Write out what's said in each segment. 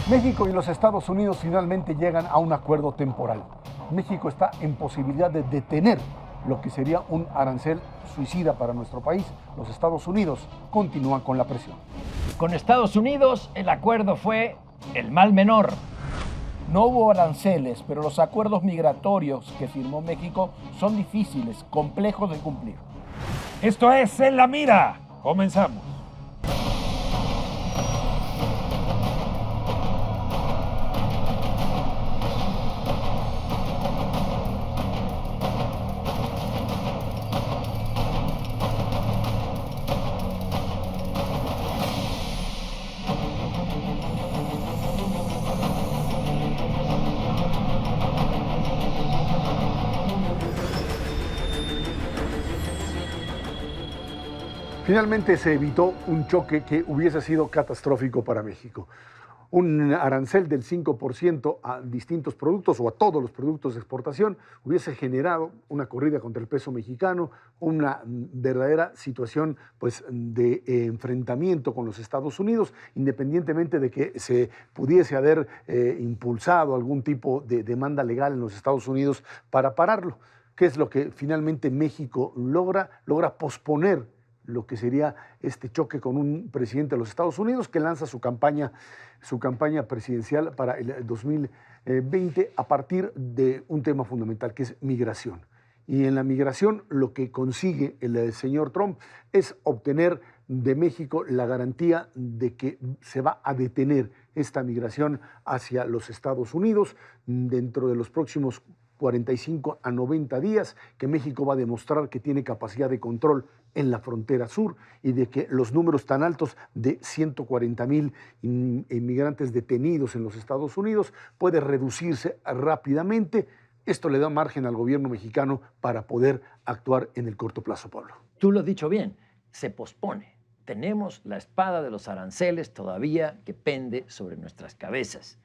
México y los Estados Unidos finalmente llegan a un acuerdo temporal. México está en posibilidad de detener lo que sería un arancel suicida para nuestro país. Los Estados Unidos continúan con la presión. Con Estados Unidos el acuerdo fue el mal menor. No hubo aranceles, pero los acuerdos migratorios que firmó México son difíciles, complejos de cumplir. Esto es En la Mira. Comenzamos. Finalmente se evitó un choque que hubiese sido catastrófico para México. Un arancel del 5% a distintos productos o a todos los productos de exportación hubiese generado una corrida contra el peso mexicano, una verdadera situación pues, de enfrentamiento con los Estados Unidos, independientemente de que se pudiese haber impulsado algún tipo de demanda legal en los Estados Unidos para pararlo. ¿Qué es lo que finalmente México logra? Logra posponer lo que sería este choque con un presidente de los Estados Unidos que lanza su campaña presidencial para el 2020 a partir de un tema fundamental que es migración. Y en la migración lo que consigue el señor Trump es obtener de México la garantía de que se va a detener esta migración hacia los Estados Unidos dentro de los próximos 45 a 90 días, que México va a demostrar que tiene capacidad de control en la frontera sur y de que los números tan altos de 140,000 inmigrantes detenidos en los Estados Unidos puede reducirse rápidamente. Esto le da margen al gobierno mexicano para poder actuar en el corto plazo, Pablo. Tú lo has dicho bien, se pospone. Tenemos la espada de los aranceles todavía que pende sobre nuestras cabezas.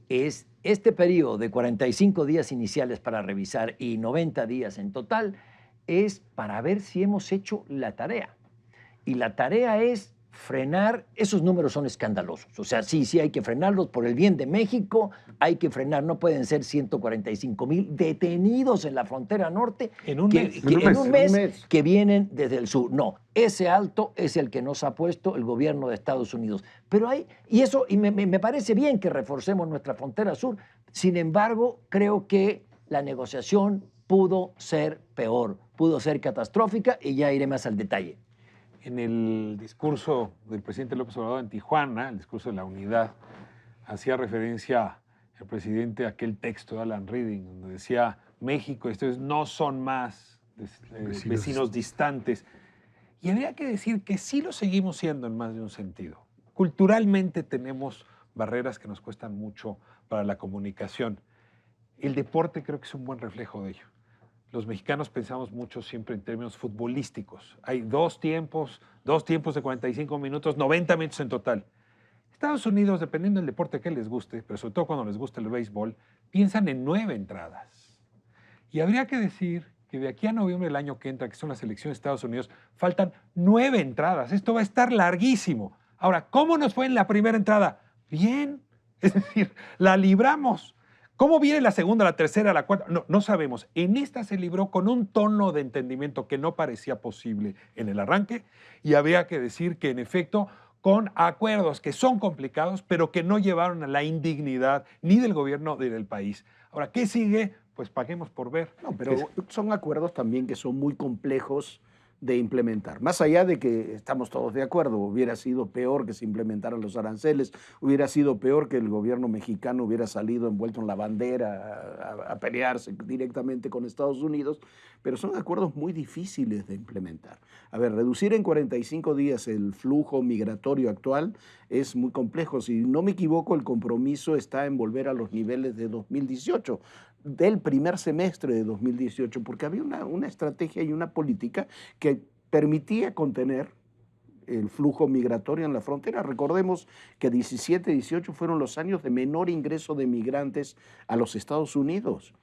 Es este periodo de 45 días iniciales para revisar y 90 días en total es para ver si hemos hecho la tarea. Y la tarea es frenar, esos números son escandalosos. O sea, sí hay que frenarlos por el bien de México, hay que frenar, no pueden ser 145,000 detenidos en la frontera norte En un mes que vienen desde el sur. No, ese alto es el que nos ha puesto el gobierno de Estados Unidos. Pero me parece bien que reforcemos nuestra frontera sur. Sin embargo, creo que la negociación pudo ser peor, pudo ser catastrófica y ya iré más al detalle. En el discurso del presidente López Obrador en Tijuana, el discurso de la unidad, hacía referencia el presidente a aquel texto de Alan Reading, donde decía, México, estos no son más vecinos distantes. Y habría que decir que sí lo seguimos siendo en más de un sentido. Culturalmente tenemos barreras que nos cuestan mucho para la comunicación. El deporte creo que es un buen reflejo de ello. Los mexicanos pensamos mucho siempre en términos futbolísticos. Hay dos tiempos de 45 minutos, 90 minutos en total. Estados Unidos, dependiendo del deporte que les guste, pero sobre todo cuando les gusta el béisbol, piensan en 9 entradas. Y habría que decir que de aquí a noviembre del año que entra, que son las elecciones de Estados Unidos, faltan 9 entradas. Esto va a estar larguísimo. Ahora, ¿cómo nos fue en la primera entrada? Bien, es decir, la libramos. ¿Cómo viene la segunda, la tercera, la cuarta? No sabemos. En esta se libró con un tono de entendimiento que no parecía posible en el arranque y habría que decir que, en efecto, con acuerdos que son complicados, pero que no llevaron a la indignidad ni del gobierno ni del país. Ahora, ¿qué sigue? Pues paguemos por ver. No, pero son acuerdos también que son muy complejos de implementar. Más allá de que estamos todos de acuerdo, hubiera sido peor que se implementaran los aranceles, hubiera sido peor que el gobierno mexicano hubiera salido envuelto en la bandera a pelearse directamente con Estados Unidos, pero son acuerdos muy difíciles de implementar. A ver, reducir en 45 días el flujo migratorio actual es muy complejo. Si no me equivoco, el compromiso está en volver a los niveles de 2018. Del primer semestre de 2018, porque había una estrategia y una política que permitía contener el flujo migratorio en la frontera. Recordemos que 17 y 18 fueron los años de menor ingreso de migrantes a los Estados Unidos.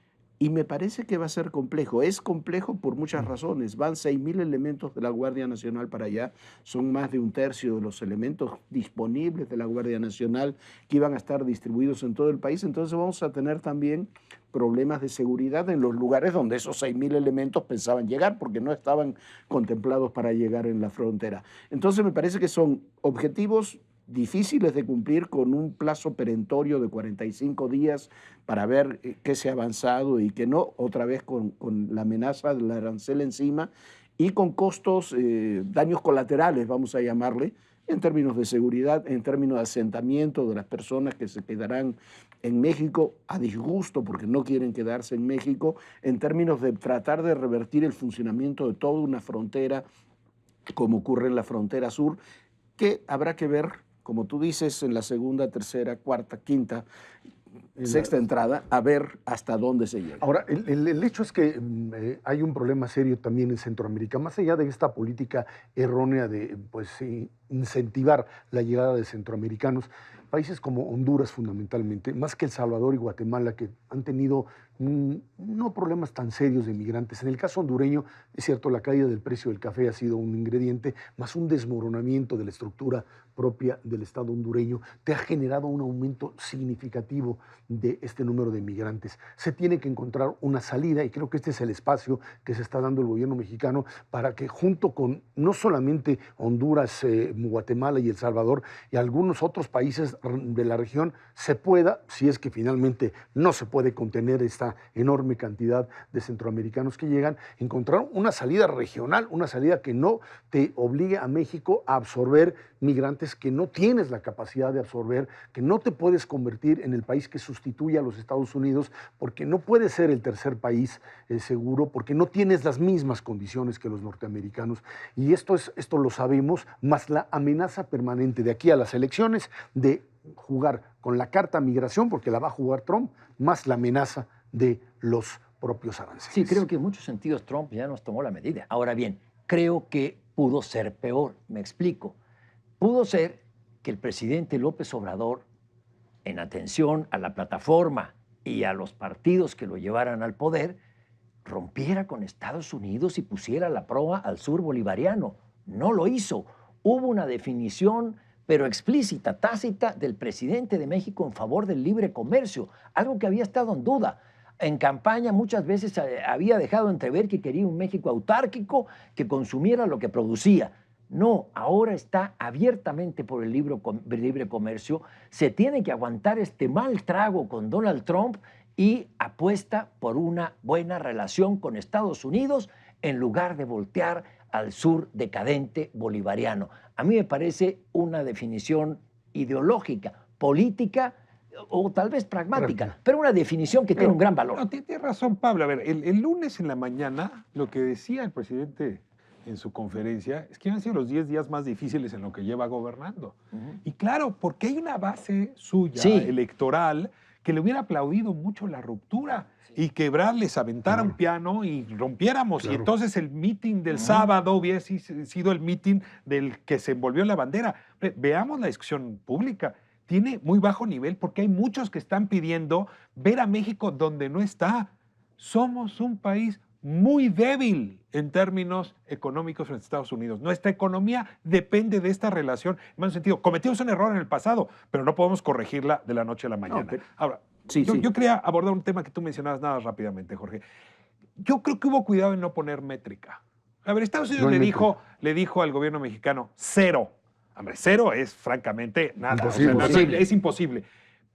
Y me parece que va a ser complejo. Es complejo por muchas razones. Van 6.000 elementos de la Guardia Nacional para allá. Son más de un tercio de los elementos disponibles de la Guardia Nacional que iban a estar distribuidos en todo el país. Entonces vamos a tener también problemas de seguridad en los lugares donde esos 6.000 elementos pensaban llegar, porque no estaban contemplados para llegar en la frontera. Entonces me parece que son objetivos difíciles de cumplir con un plazo perentorio de 45 días para ver qué se ha avanzado y qué no, otra vez con la amenaza del arancel encima y con costos, daños colaterales, vamos a llamarle, en términos de seguridad, en términos de asentamiento de las personas que se quedarán en México a disgusto porque no quieren quedarse en México, en términos de tratar de revertir el funcionamiento de toda una frontera, como ocurre en la frontera sur, que habrá que ver, como tú dices, en la segunda, tercera, cuarta, quinta, sexta entrada, a ver hasta dónde se llega. Ahora, el hecho es que hay un problema serio también en Centroamérica, más allá de esta política errónea de pues, incentivar la llegada de centroamericanos. Países como Honduras fundamentalmente, más que El Salvador y Guatemala, que han tenido no problemas tan serios de migrantes. En el caso hondureño, es cierto, la caída del precio del café ha sido un ingrediente, más un desmoronamiento de la estructura propia del Estado hondureño, te ha generado un aumento significativo de este número de migrantes. Se tiene que encontrar una salida y creo que este es el espacio que se está dando el gobierno mexicano para que junto con no solamente Honduras, Guatemala y El Salvador y algunos otros países de la región se pueda, si es que finalmente no se puede contener esta enorme cantidad de centroamericanos que llegan, encontrar una salida regional, una salida que no te obligue a México a absorber migrantes que no tienes la capacidad de absorber, que no te puedes convertir en el país que sustituya a los Estados Unidos, porque no puedes ser el tercer país seguro, porque no tienes las mismas condiciones que los norteamericanos. Y esto lo sabemos, más la amenaza permanente de aquí a las elecciones de jugar con la carta migración, porque la va a jugar Trump, más la amenaza de los propios aranceles. Sí, creo que en muchos sentidos Trump ya nos tomó la medida. Ahora bien, creo que pudo ser peor. Me explico. Pudo ser que el presidente López Obrador, en atención a la plataforma y a los partidos que lo llevaran al poder, rompiera con Estados Unidos y pusiera la proa al sur bolivariano. No lo hizo. Hubo una definición, pero explícita, tácita, del presidente de México en favor del libre comercio, algo que había estado en duda. En campaña muchas veces había dejado entrever que quería un México autárquico que consumiera lo que producía. No, ahora está abiertamente por el libre comercio, se tiene que aguantar este mal trago con Donald Trump y apuesta por una buena relación con Estados Unidos en lugar de voltear al sur decadente bolivariano. A mí me parece una definición ideológica, política o tal vez pragmática, pero una definición que tiene un gran valor. No, tiene razón, Pablo. A ver, el lunes en la mañana lo que decía el presidente en su conferencia es que han sido los 10 días más difíciles en lo que lleva gobernando. Y claro, porque hay una base suya electoral que le hubiera aplaudido mucho la ruptura y que Ebrard les aventara un piano y rompiéramos. Y entonces el meeting del sábado hubiera sido el meeting del que se envolvió la bandera. Veamos la discusión pública. Tiene muy bajo nivel porque hay muchos que están pidiendo ver a México donde no está. Somos un país muy débil en términos económicos frente a Estados Unidos. Nuestra economía depende de esta relación. En un sentido, cometimos un error en el pasado, pero no podemos corregirla de la noche a la mañana. No, ahora, yo quería abordar un tema que tú mencionabas nada rápidamente, Jorge. Yo creo que hubo cuidado en no poner métrica. A ver, Estados Unidos le dijo al gobierno mexicano 0. Hombre, 0 es francamente nada. Imposible. Es imposible.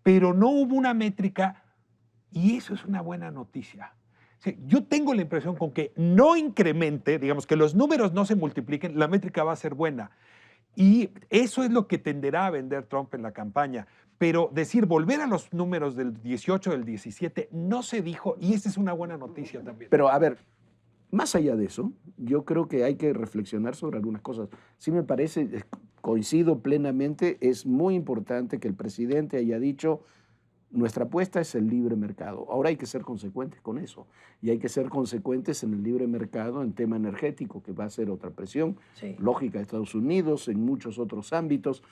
Pero no hubo una métrica y eso es una buena noticia. Yo tengo la impresión con que no incremente, digamos, que los números no se multipliquen, la métrica va a ser buena. Y eso es lo que tenderá a vender Trump en la campaña. Pero decir, volver a los números del 18, del 17, no se dijo, y esa es una buena noticia también. Pero, a ver, más allá de eso, yo creo que hay que reflexionar sobre algunas cosas. Sí me parece, coincido plenamente, es muy importante que el presidente haya dicho: nuestra apuesta es el libre mercado. Ahora hay que ser consecuentes con eso. Y hay que ser consecuentes en el libre mercado en tema energético, que va a ser otra presión lógica de Estados Unidos, en muchos otros ámbitos.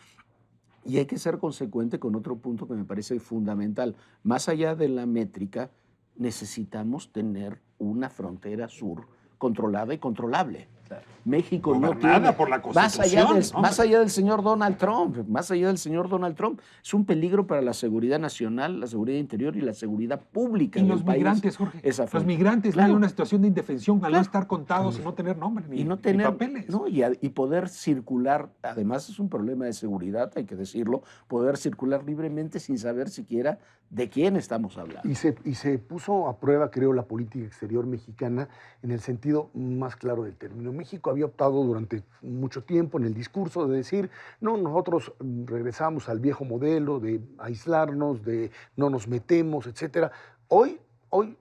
Y hay que ser consecuente con otro punto que me parece fundamental. Más allá de la métrica, necesitamos tener una frontera sur controlada y controlable. Claro. México no Gobernada tiene, por la más allá, Constitución, más allá del señor Donald Trump, es un peligro para la seguridad nacional, la seguridad interior y la seguridad pública Y del los país. migrantes, Jorge, esa los frontera. migrantes Claro. viven en una situación de indefensión al no Claro. estar contados y no tener nombre ni, Y no ni tener papeles. no, y poder circular, además es un problema de seguridad, hay que decirlo, poder circular libremente sin saber siquiera de quién estamos hablando. Y se puso a prueba, creo, la política exterior mexicana en el sentido más claro del término. México había optado durante mucho tiempo en el discurso de decir, no, nosotros regresamos al viejo modelo de aislarnos, de no nos metemos, etcétera. Hoy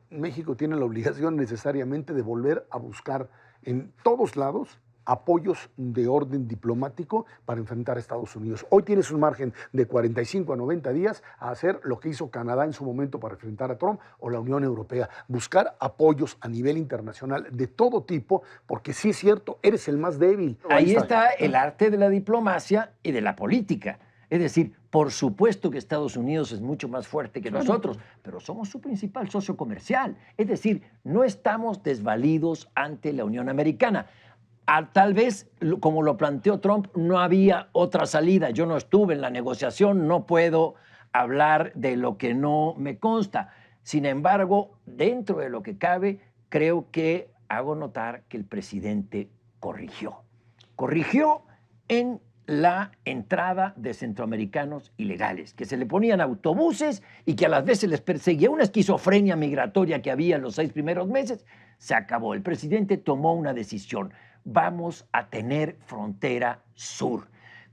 México tiene la obligación necesariamente de volver a buscar en todos lados apoyos de orden diplomático para enfrentar a Estados Unidos. Hoy tienes un margen de 45 a 90 días a hacer lo que hizo Canadá en su momento para enfrentar a Trump o la Unión Europea. Buscar apoyos a nivel internacional de todo tipo, porque sí es cierto, eres el más débil. Ahí está el arte de la diplomacia y de la política. Es decir, por supuesto que Estados Unidos es mucho más fuerte que nosotros, pero somos su principal socio comercial. Es decir, no estamos desvalidos ante la Unión Americana. Tal vez, como lo planteó Trump, no había otra salida. Yo no estuve en la negociación, no puedo hablar de lo que no me consta. Sin embargo, dentro de lo que cabe, creo que hago notar que el presidente corrigió. Corrigió en la entrada de centroamericanos ilegales, que se le ponían autobuses y que a las veces les perseguía una esquizofrenia migratoria que había en los 6 primeros meses. Se acabó. El presidente tomó una decisión. Vamos a tener frontera sur.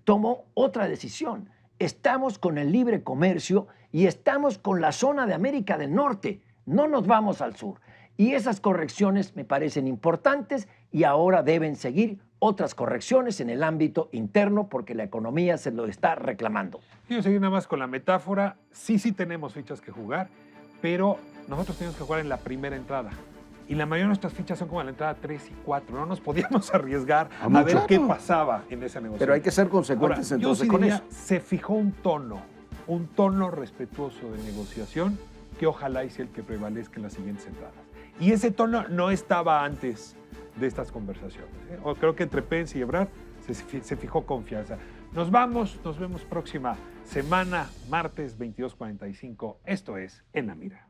Tomó otra decisión. Estamos con el libre comercio y estamos con la zona de América del Norte. No nos vamos al sur. Y esas correcciones me parecen importantes y ahora deben seguir otras correcciones en el ámbito interno porque la economía se lo está reclamando. Quiero seguir nada más con la metáfora. Sí tenemos fichas que jugar, pero nosotros tenemos que jugar en la primera entrada. Y la mayoría de nuestras fichas son como en la entrada 3 y 4. No nos podíamos arriesgar a ver claro. qué pasaba en esa negociación. Pero hay que ser consecuentes Ahora, entonces yo sí con diría, eso. se fijó un tono respetuoso de negociación que ojalá y sea el que prevalezca en las siguientes entradas. Y ese tono no estaba antes de estas conversaciones. O creo que entre Pence y Ebrard se fijó confianza. Nos vemos próxima semana, martes 22:45. Esto es En la Mira.